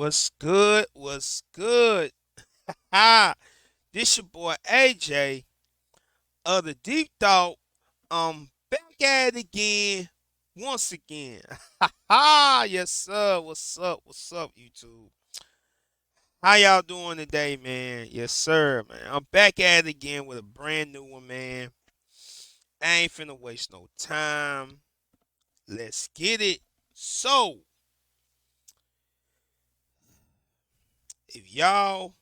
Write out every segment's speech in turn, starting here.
What's good? What's good? Ah, this your boy AJ of the Deep Thought. Back at it again, once again. Ha yes sir. What's up? What's up, YouTube? How y'all doing today, man? Yes sir, man. I'm back at it again with a brand new one, man. I ain't finna waste no time. Let's get it. So, if y'all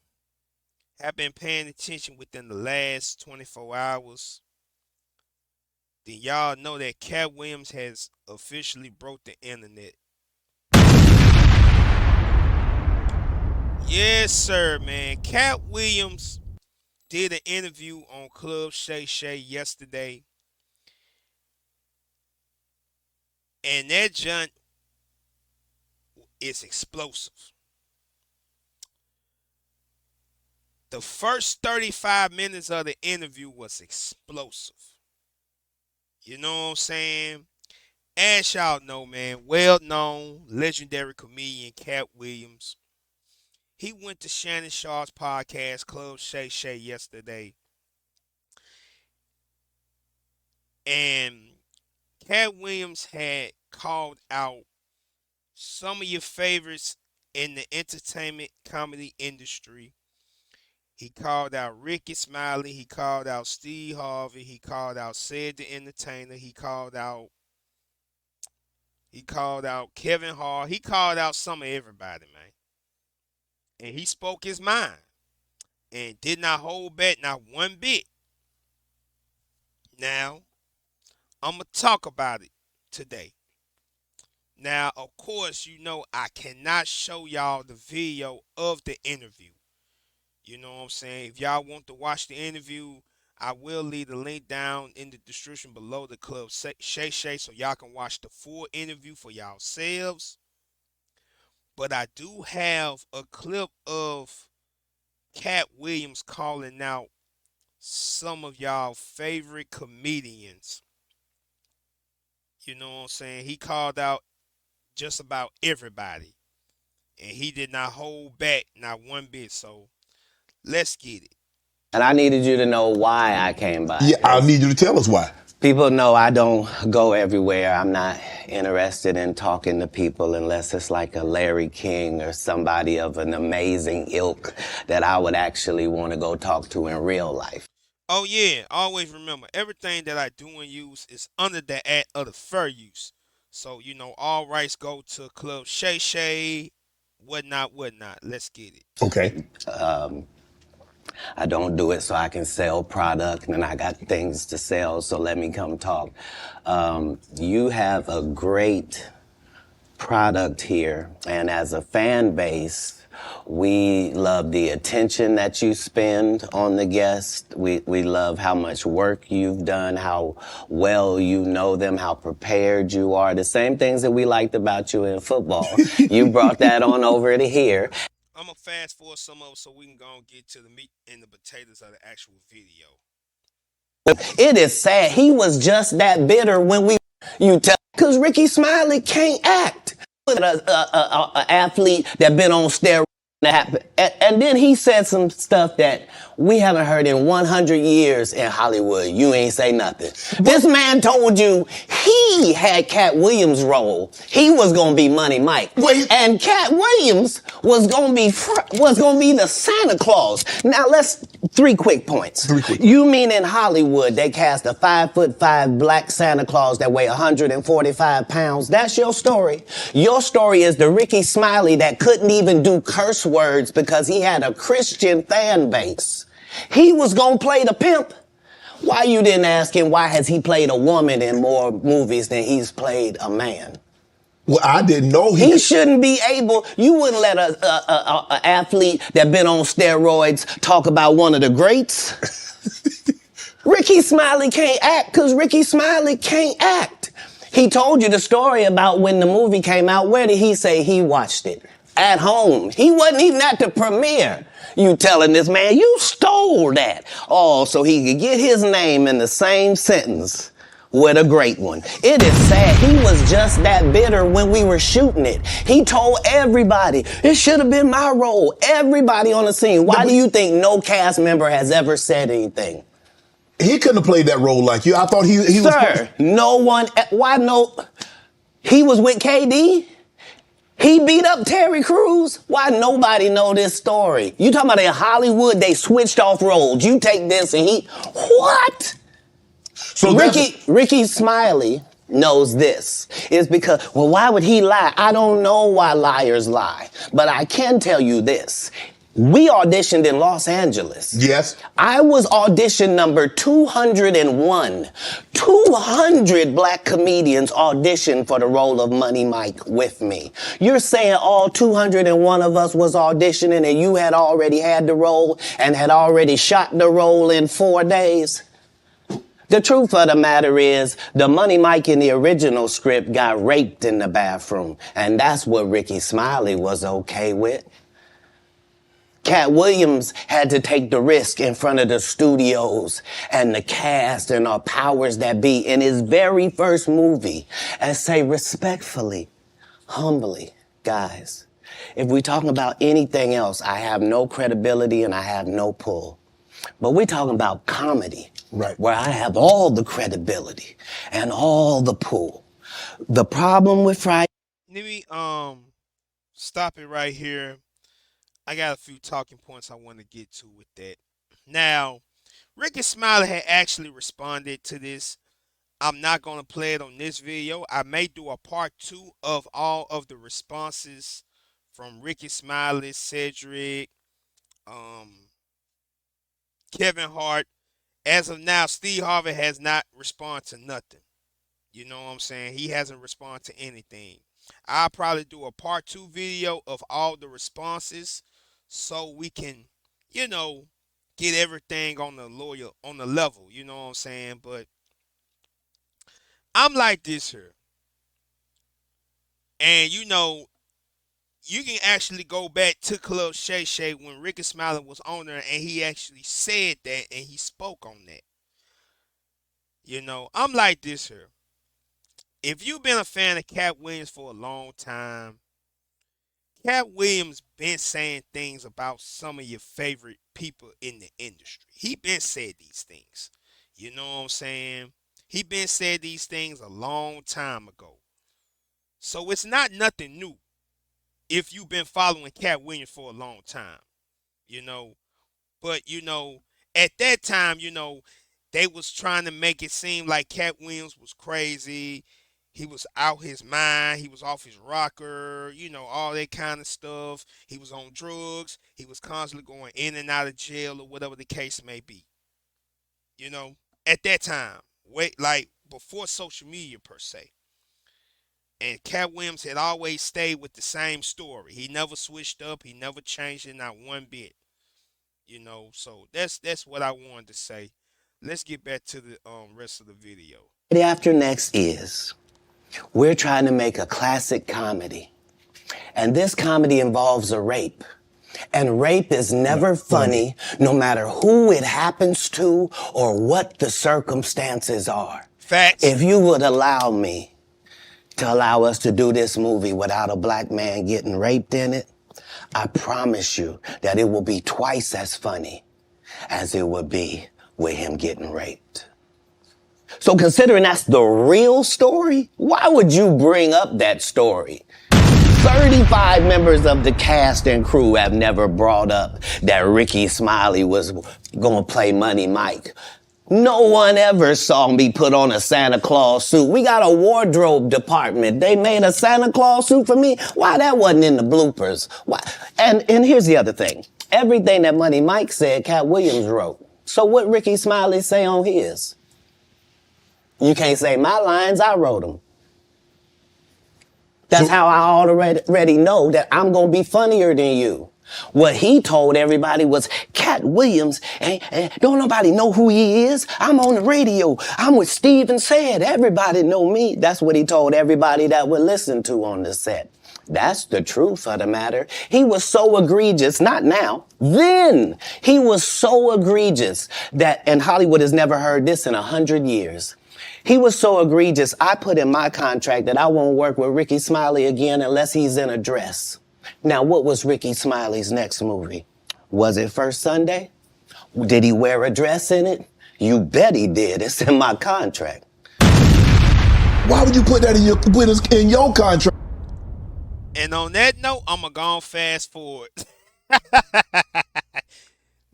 have been paying attention within the last 24 hours, then y'all know that Katt Williams has officially broke the internet. Yes, sir, man. Katt Williams did an interview on Club Shay yesterday, and that junk is explosive. The first 35 minutes of the interview was explosive. You know what I'm saying? As y'all know, man, well known, legendary comedian Katt Williams. He went to Shannon Sharp's podcast, Club Shay yesterday. And Katt Williams had called out some of your favorites in the entertainment comedy industry. He called out Ricky Smiley. He called out Steve Harvey. He called out Ced the Entertainer. He called out Kevin Hart. He called out some of everybody, man. And he spoke his mind and did not hold back not one bit. Now, I'm going to talk about it today. Now, of course, you know I cannot show y'all the video of the interview. You know what I'm saying? If y'all want to watch the interview, I will leave the link down in the description below the Club Shay so y'all can watch the full interview for yourselves. But I do have a clip of Katt Williams calling out some of y'all favorite comedians. You know what I'm saying? He called out just about everybody. And he did not hold back not one bit. So let's get it. And I needed you to know why I came by. Yeah, I need you to tell us why. People know I don't go everywhere. I'm not interested in talking to people unless it's like a Larry King or somebody of an amazing ilk that I would actually want to go talk to in real life. Oh yeah, always remember, everything that I do and use is under the act of the fair use. So, you know, all rights go to Club Shay, whatnot. Let's get it. Okay. I don't do it so I can sell product, and I got things to sell, so let me come talk. You have a great product here, and as a fan base, we love the attention that you spend on the guest. We love how much work you've done, how well you know them, how prepared you are. The same things that we liked about you in football. You brought that on over to here. I'm going to fast forward some of it so we can go and get to the meat and the potatoes of the actual video. It is sad. He was just that bitter when you tell, because Ricky Smiley can't act. An athlete that been on steroids. And then he said some stuff that we haven't heard in 100 years in Hollywood. You ain't say nothing. This man told you he had Katt Williams' role. He was gonna be Money Mike. And Katt Williams was gonna be the Santa Claus. Now three quick points. You mean in Hollywood they cast a 5'5" black Santa Claus that weigh 145 pounds? That's your story. Your story is the Ricky Smiley that couldn't even do curse words because he had a Christian fan base. He was gonna play the pimp. Why you didn't ask him why has he played a woman in more movies than he's played a man? Well, I didn't know he shouldn't be able. You wouldn't let a athlete that been on steroids talk about one of the greats. Ricky Smiley can't act because Ricky Smiley can't act. He told you the story about when the movie came out. Where did he say he watched it? At home. He wasn't even at the premiere. You telling this man, you stole that. Oh, so he could get his name in the same sentence with a great one. It is sad. He was just that bitter when we were shooting it. He told everybody, it should have been my role. Everybody on the scene. Why do you think no cast member has ever said anything? He couldn't have played that role like you. I thought he was. Sir, no one, why no, he was with KD? He beat up Terry Crews? Why nobody know this story? You talking about in Hollywood, they switched off roles. You take this and what? So Ricky Smiley knows this. It's because, well, why would he lie? I don't know why liars lie. But I can tell you this. We auditioned in Los Angeles. Yes. I was audition number 201. 200 black comedians auditioned for the role of Money Mike with me. You're saying all 201 of us was auditioning and you had already had the role and had already shot the role in 4 days? The truth of the matter is, the Money Mike in the original script got raped in the bathroom, and that's what Ricky Smiley was okay with. Katt Williams had to take the risk in front of the studios and the cast and our powers that be in his very first movie and say respectfully, humbly, guys, if we're talking about anything else, I have no credibility and I have no pull. But we're talking about comedy, right, where I have all the credibility and all the pull. The problem with Friday... Let me stop it right here. I got a few talking points I want to get to with that. Now, Ricky Smiley had actually responded to this. I'm not going to play it on this video. I may do a part 2 of all of the responses from Ricky Smiley, Cedric, Kevin Hart. As of now, Steve Harvey has not responded to nothing. You know what I'm saying? He hasn't responded to anything. I'll probably do a part 2 video of all the responses so we can, get everything on the level, you know what I'm saying? But I'm like this here. And you can actually go back to Club Shay when Ricky Smiley was on there and he actually said that and he spoke on that. I'm like this here. If you've been a fan of Katt Williams for a long time, Katt Williams been saying things about some of your favorite people in the industry. He been said these things. You know what I'm saying? He been said these things a long time ago. So it's not nothing new if you've been following Katt Williams for a long time. But at that time, they was trying to make it seem like Katt Williams was crazy. He was out his mind. He was off his rocker, all that kind of stuff. He was on drugs. He was constantly going in and out of jail or whatever the case may be. At that time, like before social media per se. And Katt Williams had always stayed with the same story. He never switched up. He never changed it, not one bit. So that's what I wanted to say. Let's get back to the rest of the video. After next is, we're trying to make a classic comedy. And this comedy involves a rape. And rape is never funny, no matter who it happens to or what the circumstances are. Facts. If you would allow me to allow us to do this movie without a black man getting raped in it, I promise you that it will be twice as funny as it would be with him getting raped. So considering that's the real story, why would you bring up that story? 35 members of the cast and crew have never brought up that Ricky Smiley was gonna play Money Mike. No one ever saw me put on a Santa Claus suit. We got a wardrobe department. They made a Santa Claus suit for me. Why that wasn't in the bloopers? Why? And here's the other thing. Everything that Money Mike said, Katt Williams wrote. So what Ricky Smiley say on his? You can't say my lines, I wrote them. That's how I already know that I'm going to be funnier than you. What he told everybody was, Katt Williams, don't nobody know who he is. I'm on the radio. I'm with Steve and Said. Everybody know me. That's what he told everybody that would listen to on the set. That's the truth of the matter. He was so egregious, not now, then he was so egregious that, and Hollywood has never heard this in 100 years. He was so egregious, I put in my contract that I won't work with Ricky Smiley again unless he's in a dress. Now, what was Ricky Smiley's next movie? Was it First Sunday? Did he wear a dress in it? You bet he did. It's in my contract. Why would you put that in your contract? And on that note, I'm going to go on fast forward.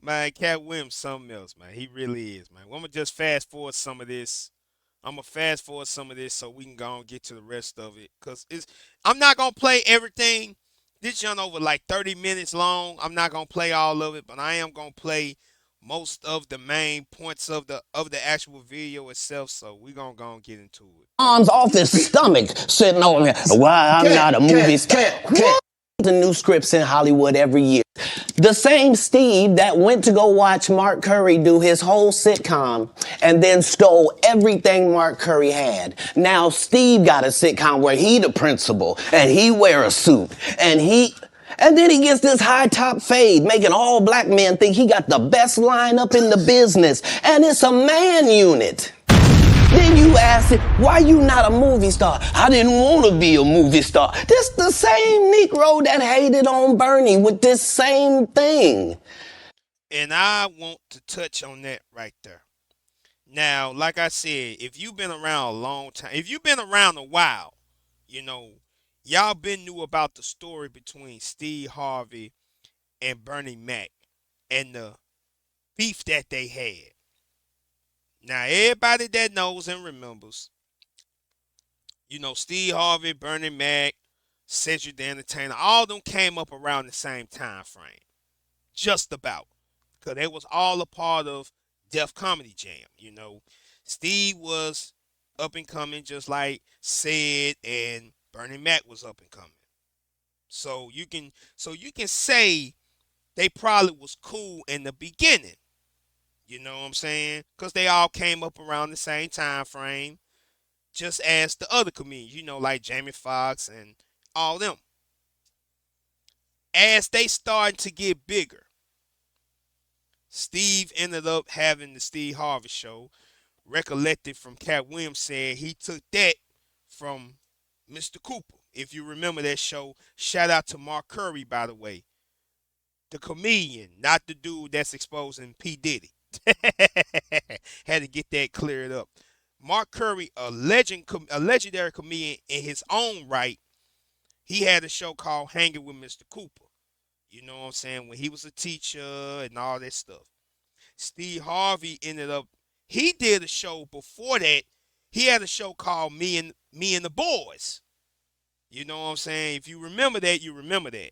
Man, Cat Williams something else, man. He really is, man. I'm going to just fast forward some of this. I'm going to fast forward some of this so we can go and get to the rest of it. Because I'm not going to play everything. This young over like 30 minutes long. I'm not going to play all of it, but I am going to play most of the main points of the actual video itself. So we're going to go and get into it. Arms off his stomach, sitting over here. Why I'm not a movie star. What? The new scripts in Hollywood every year. The same Steve that went to go watch Mark Curry do his whole sitcom and then stole everything Mark Curry had. Now Steve got a sitcom where he the principal and he wear a suit and then he gets this high top fade, making all black men think he got the best lineup in the business, and it's a man unit. Then you ask it, why you not a movie star? I didn't want to be a movie star. This the same Negro that hated on Bernie with this same thing. And I want to touch on that right there. Now, like I said, if you've been around a long time, if you've been around a while, you know, y'all been knew about the story between Steve Harvey and Bernie Mac and the beef that they had. Now, everybody that knows and remembers, Steve Harvey, Bernie Mac, Cedric the Entertainer, all of them came up around the same time frame. Just about. Because they was all a part of Def Comedy Jam. Steve was up and coming just like Ced and Bernie Mac was up and coming. So you can say they probably was cool in the beginning. You know what I'm saying? Because they all came up around the same time frame, just as the other comedians, like Jamie Foxx and all them. As they started to get bigger, Steve ended up having the Steve Harvey Show. Recollected from Katt Williams said he took that from Mr. Cooper. If you remember that show, shout out to Mark Curry, by the way. The comedian, not the dude that's exposing P. Diddy. Had to get that cleared up. Mark Curry, a legendary comedian in his own right, he had a show called Hanging with Mr. Cooper. You know what I'm saying? When he was a teacher and all that stuff. Steve Harvey he did a show before that. He had a show called Me and the Boys. You know what I'm saying? If you remember that, you remember that.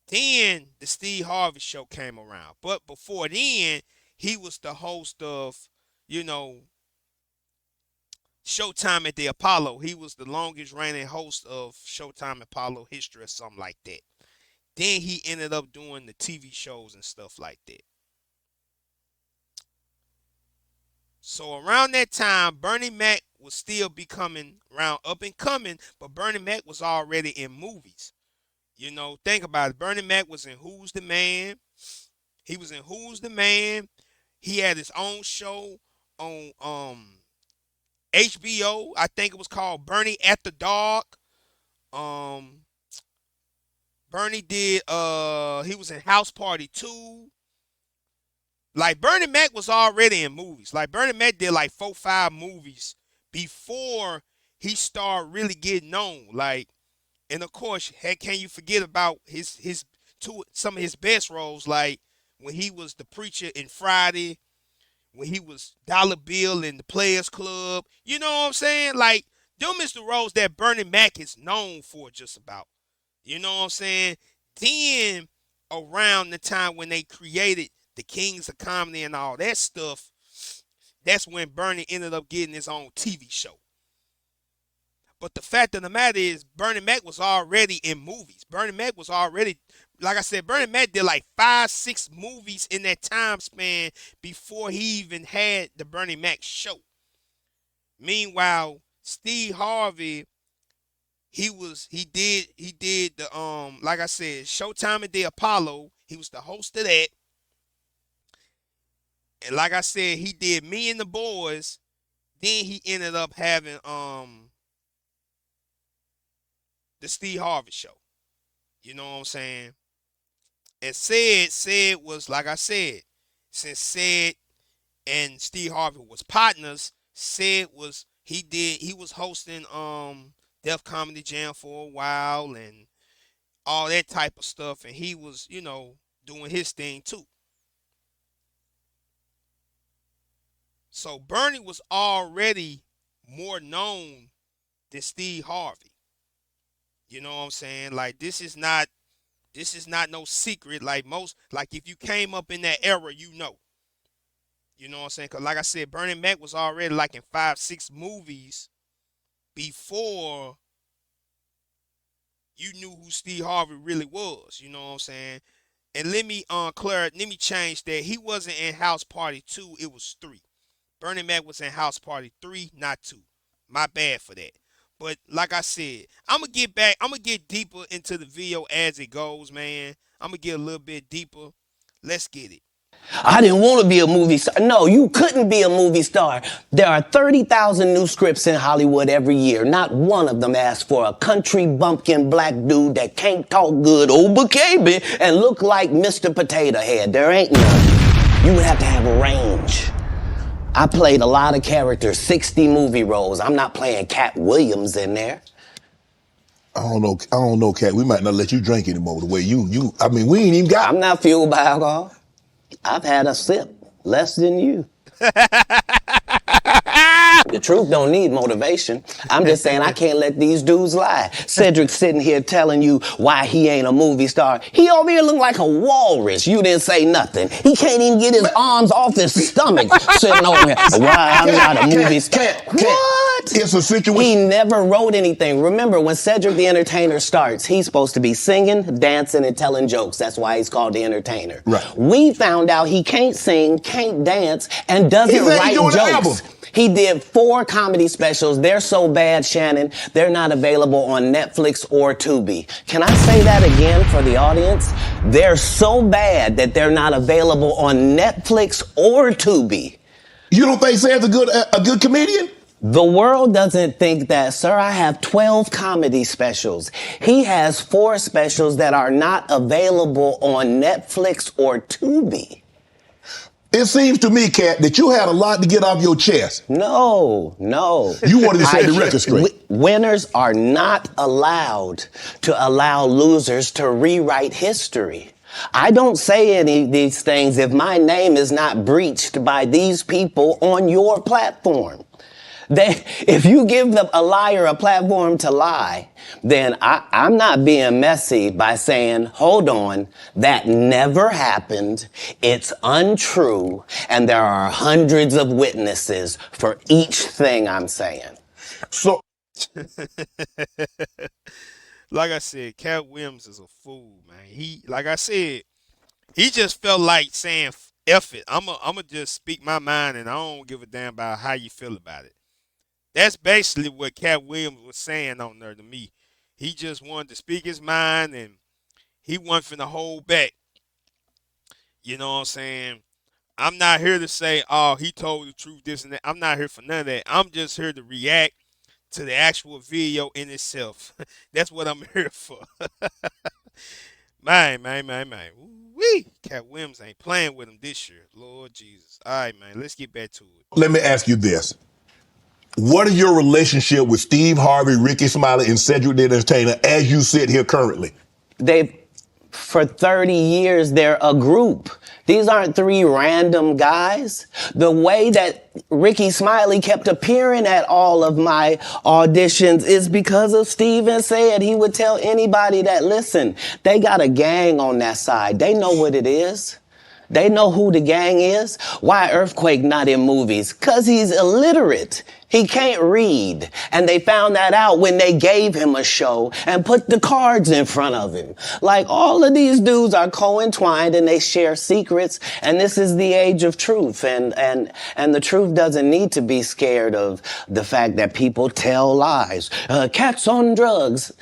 Then the Steve Harvey Show came around. But before then, he was the host of, you know, Showtime at the Apollo. He was the longest reigning host of Showtime Apollo history or something like that. Then he ended up doing the TV shows and stuff like that. So around that time, Bernie Mac was still becoming around up and coming, but Bernie Mac was already in movies. Think about it. Bernie Mac was in Who's the Man? He was in Who's the Man? He had his own show on HBO. I think it was called Bernie at the Dark. Um Bernie did he was in House Party 2. Like Bernie Mac was already in movies. Like Bernie Mac did like 4, 5 movies before he started really getting known. Like, and of course, heck, can you forget about some of his best roles, like when he was the preacher in Friday, when he was Dollar Bill in the Players Club. You know what I'm saying? Like, them is the roles that Bernie Mac is known for, just about. You know what I'm saying? Then around the time when they created the Kings of Comedy and all that stuff, that's when Bernie ended up getting his own TV show. But the fact of the matter is, Bernie Mac was already in movies. Bernie Mac was already, like I said, Bernie Mac did like 5, 6 movies in that time span before he even had the Bernie Mac show. Meanwhile, Steve Harvey, he did the like I said, Showtime at the Apollo. He was the host of that. And like I said, he did Me and the Boys. Then he ended up having the Steve Harvey show. You know what I'm saying? And said was like I said, since said and Steve Harvey was partners, said was he was hosting Def Comedy Jam for a while and all that type of stuff, and he was, doing his thing too. So Bernie was already more known than Steve Harvey. You know what I'm saying? Like this is not no secret. Like if you came up in that era, you know. You know what I'm saying? Cause like I said, Bernie Mac was already like in 5, 6 movies before you knew who Steve Harvey really was. You know what I'm saying? And let me change that. He wasn't in House Party 2, it was 3. Bernie Mac was in House Party 3, not 2. My bad for that. But like I said, I'm gonna get deeper into the video as it goes, man. I'm gonna get a little bit deeper. Let's get it. I didn't want to be a movie star. No, you couldn't be a movie star. There are 30,000 new scripts in Hollywood every year. Not one of them asks for a country bumpkin black dude that can't talk good, baby, and look like Mr. Potato Head. There ain't none. You would have to have a range. I played a lot of characters, 60 movie roles. I'm not playing Katt Williams in there. I don't know, Katt. We might not let you drink anymore the way I mean, we ain't even got. I'm not fueled by alcohol. I've had a sip, less than you. The truth don't need motivation. I'm just saying I can't let these dudes lie. Cedric's sitting here telling you why he ain't a movie star. He over here look like a walrus. You didn't say nothing. He can't even get his arms off his stomach sitting over here. Why I'm not a movie star. What? It's a situation. He never wrote anything. Remember, when Cedric the Entertainer starts, he's supposed to be singing, dancing, and telling jokes. That's why he's called the Entertainer. Right. We found out he can't sing, can't dance, and doesn't write jokes. He did 4 comedy specials. They're so bad, Shannon, they're not available on Netflix or Tubi. Can I say that again for the audience? They're so bad that they're not available on Netflix or Tubi. You don't think Sam's a good comedian? The world doesn't think that, sir. I have 12 comedy specials. He has 4 specials that are not available on Netflix or Tubi. It seems to me, Katt, that you had a lot to get off your chest. No. You wanted to set the record straight. Winners are not allowed to allow losers to rewrite history. I don't say any of these things if my name is not breached by these people on your platform. If you give a liar a platform to lie, then I'm not being messy by saying, hold on, that never happened, it's untrue, and there are hundreds of witnesses for each thing I'm saying. So, Like I said, Katt Williams is a fool, man. Like I said, he just felt like saying, F it. I'ma just speak my mind and I don't give a damn about how you feel about it. That's basically what Katt Williams was saying on there to me. He just wanted to speak his mind and he wasn't finna hold back. You know what I'm saying? I'm not here to say, oh, he told the truth, this and that. I'm not here for none of that. I'm just here to react to the actual video in itself. That's what I'm here for. Man. Wee. Katt Williams ain't playing with him this year. Lord Jesus. All right, man. Let's get back to it. let me ask you this. What is your relationship with Steve Harvey, Ricky Smiley, and Cedric the Entertainer as you sit here currently? For 30 years, they're a group. These aren't 3 random guys. The way that Ricky Smiley kept appearing at all of my auditions is because of Steven said he would tell anybody that, listen, they got a gang on that side. They know what it is. They know who the gang is. Why Earthquake not in movies? 'Cause he's illiterate. He can't read. And they found that out when they gave him a show and put the cards in front of him. Like, all of these dudes are co-entwined and they share secrets. And this is the age of truth. And the truth doesn't need to be scared of the fact that people tell lies. Katt's on drugs.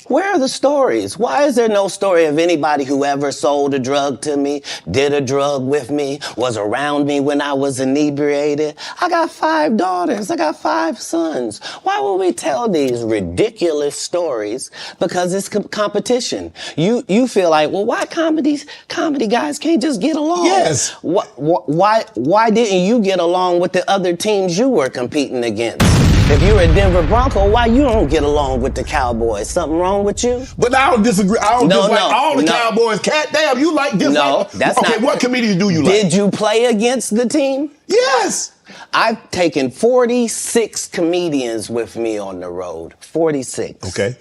Where are the stories? Why is there no story of anybody who ever sold a drug to me, did a drug with me, was around me when I was inebriated? I got 5 daughters. I got 5 sons. Why would we tell these ridiculous stories? Because it's competition. You feel like, well, why comedy guys can't just get along? Yes. Why didn't you get along with the other teams you were competing against? If you're a Denver Bronco, why you don't get along with the Cowboys? Something wrong with you? But I don't disagree. I don't dislike all the no. Cowboys. Katt, damn, you like dislike. No, that's okay, not. what comedians do you like? Did you play against the team? Yes. I've taken 46 comedians with me on the road. 46. Okay.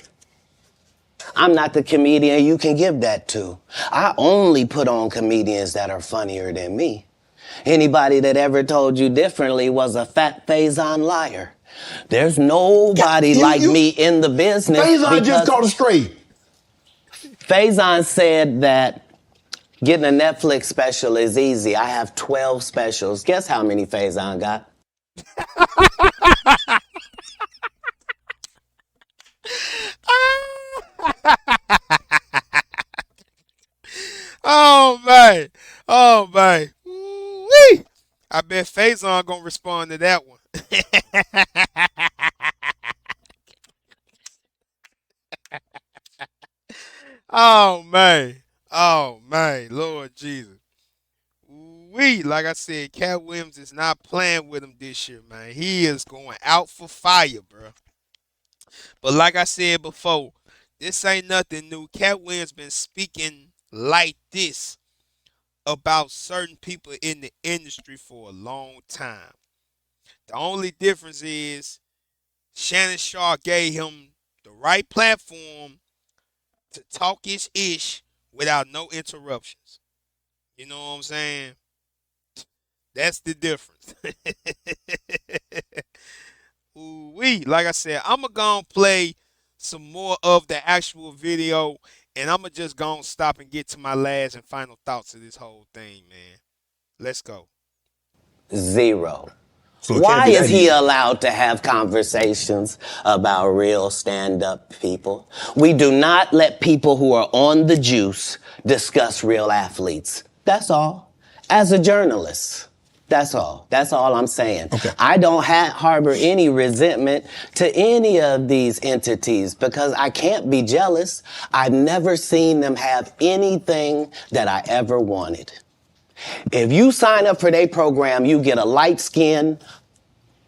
I'm not the comedian you can give that to. I only put on comedians that are funnier than me. Anybody that ever told you differently was a fat Faison liar. There's nobody like me in the business. Faison just caught a stray. Faison said that getting a Netflix special is easy. I have 12 specials. Guess how many Faison got? Oh man. Oh man. Woo-wee. I bet Faison gonna respond to that one. Oh man. Oh man. Lord Jesus. Like I said, Cat Williams is not playing with him this year, man. He is going out for fire, bro. But like I said before, this ain't nothing new. Cat Williams been speaking like this about certain people in the industry for a long time. The only difference is Shannon Sharp gave him the right platform to talk his ish without no interruptions. You know what I'm saying? That's the difference. Ooh-wee. Like I said, I'm going to go and play some more of the actual video, and I'm going to just go and stop and get to my last and final thoughts of this whole thing, man. Let's go. 0. So it can't Why be is that he easy. allowed to have conversations about real stand-up people? We do not let people who are on the juice discuss real athletes. That's all. As a journalist. That's all. That's all I'm saying. Okay. I don't harbor any resentment to any of these entities because I can't be jealous. I've never seen them have anything that I ever wanted. If you sign up for their program, you get a light-skinned,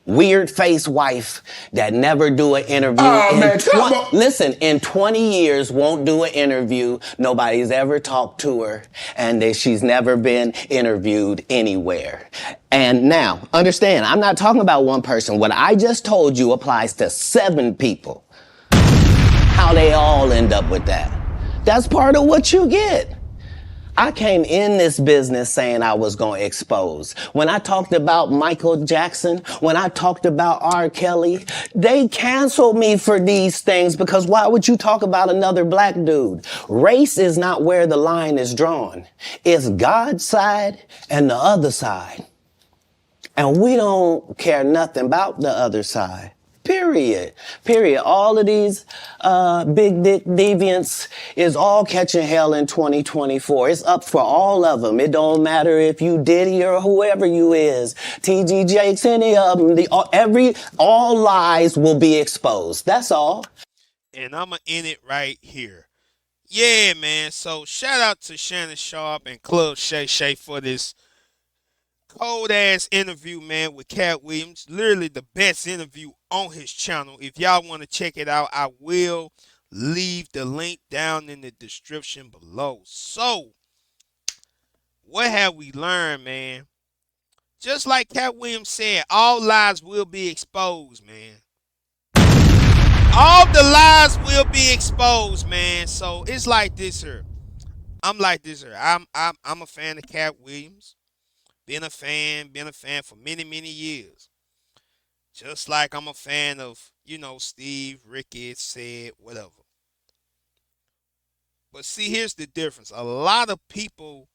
weird-faced wife that never do an interview. Oh, man, come on. Listen, in 20 years, won't do an interview. Nobody's ever talked to her, and she's never been interviewed anywhere. And now, understand, I'm not talking about one person. What I just told you applies to 7 people. How they all end up with that. That's part of what you get. I came in this business saying I was going to expose. When I talked about Michael Jackson, when I talked about R. Kelly, they canceled me for these things because why would you talk about another black dude? Race is not where the line is drawn. It's God's side and the other side. And we don't care nothing about the other side. Period. Period. All of these big dick deviants is all catching hell in 2024. It's up for all of them. It don't matter if you Diddy or whoever you is. TG Jakes, any of them. All lies will be exposed. That's all. And I'm going to end it right here. Yeah, man. So shout out to Shannon Sharp and Club Shay for this cold ass interview, man, with Katt Williams. Literally the best interview on his channel. If y'all want to check it out, I will leave the link down in the description below. So, what have we learned, man? Just like Katt Williams said, all lies will be exposed, man. All the lies will be exposed, man. So it's like this here. I'm like this here. I'm a fan of Katt Williams. Been a fan for many, many years. Just like I'm a fan of, Steve, Ricky, said, whatever. But see, here's the difference. A lot of people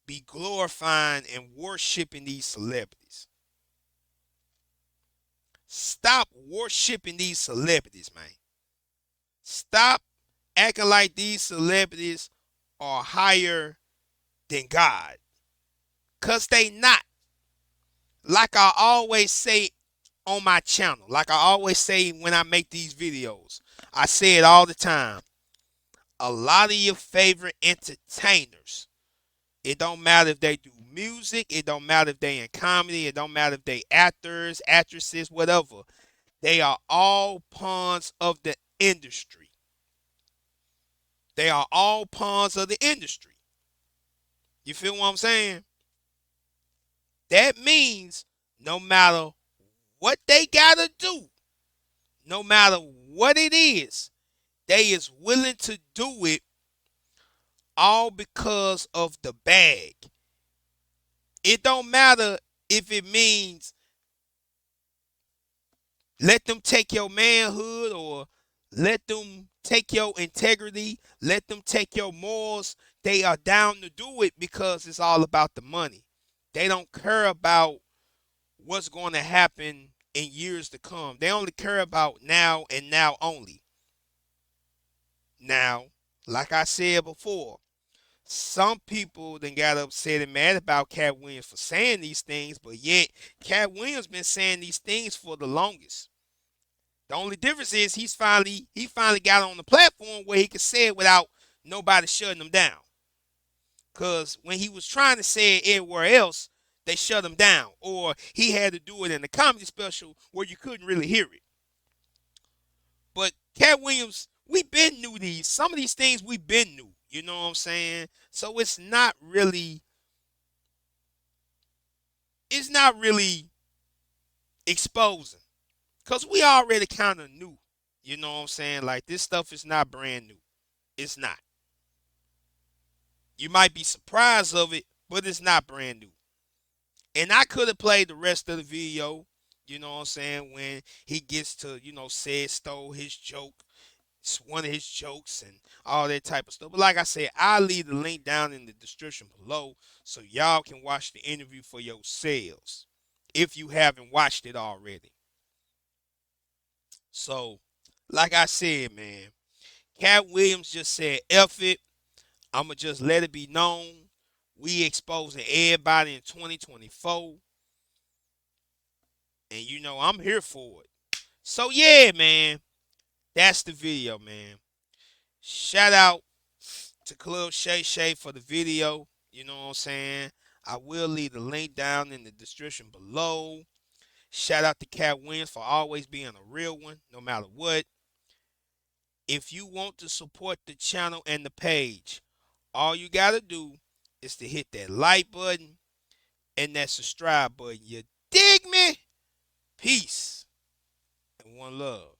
be glorifying and worshiping these celebrities. Stop worshiping these celebrities, man. Stop acting like these celebrities are higher than God. Cause they not. Like I always say on my channel, like I always say when I make these videos, I say it all the time. A lot of your favorite entertainers, it don't matter if they do music, it don't matter if they in comedy, it don't matter if they actors, actresses, whatever. They are all pawns of the industry. They are all pawns of the industry. You feel what I'm saying? That means no matter what they gotta do, no matter what it is, they is willing to do it all because of the bag. It don't matter if it means let them take your manhood or let them take your integrity, let them take your morals. They are down to do it because it's all about the money. They don't care about what's going to happen in years to come. They only care about now and now only. Now, like I said before, some people then got upset and mad about Katt Williams for saying these things, but yet Katt Williams been saying these things for the longest. The only difference is he finally got on the platform where he could say it without nobody shutting him down. Cause when he was trying to say it everywhere else, they shut him down, or he had to do it in a comedy special where you couldn't really hear it. But Katt Williams, we been knew these. Some of these things we been knew. You know what I'm saying? So it's not really exposing. Cause we already kind of knew. You know what I'm saying? Like this stuff is not brand new. It's not. You might be surprised of it, but it's not brand new. And I could have played the rest of the video, you know what I'm saying, when he gets to, said stole his joke, it's one of his jokes and all that type of stuff. But like I said, I'll leave the link down in the description below so y'all can watch the interview for yourselves if you haven't watched it already. So, like I said, man, Katt Williams just said, F it. I'ma just let it be known. We exposing everybody in 2024. And I'm here for it. So yeah, man. That's the video, man. Shout out to Club Shay for the video. You know what I'm saying? I will leave the link down in the description below. Shout out to Katt Williams for always being a real one, no matter what. If you want to support the channel and the page, all you gotta do is to hit that like button and that subscribe button. You dig me? Peace and one love.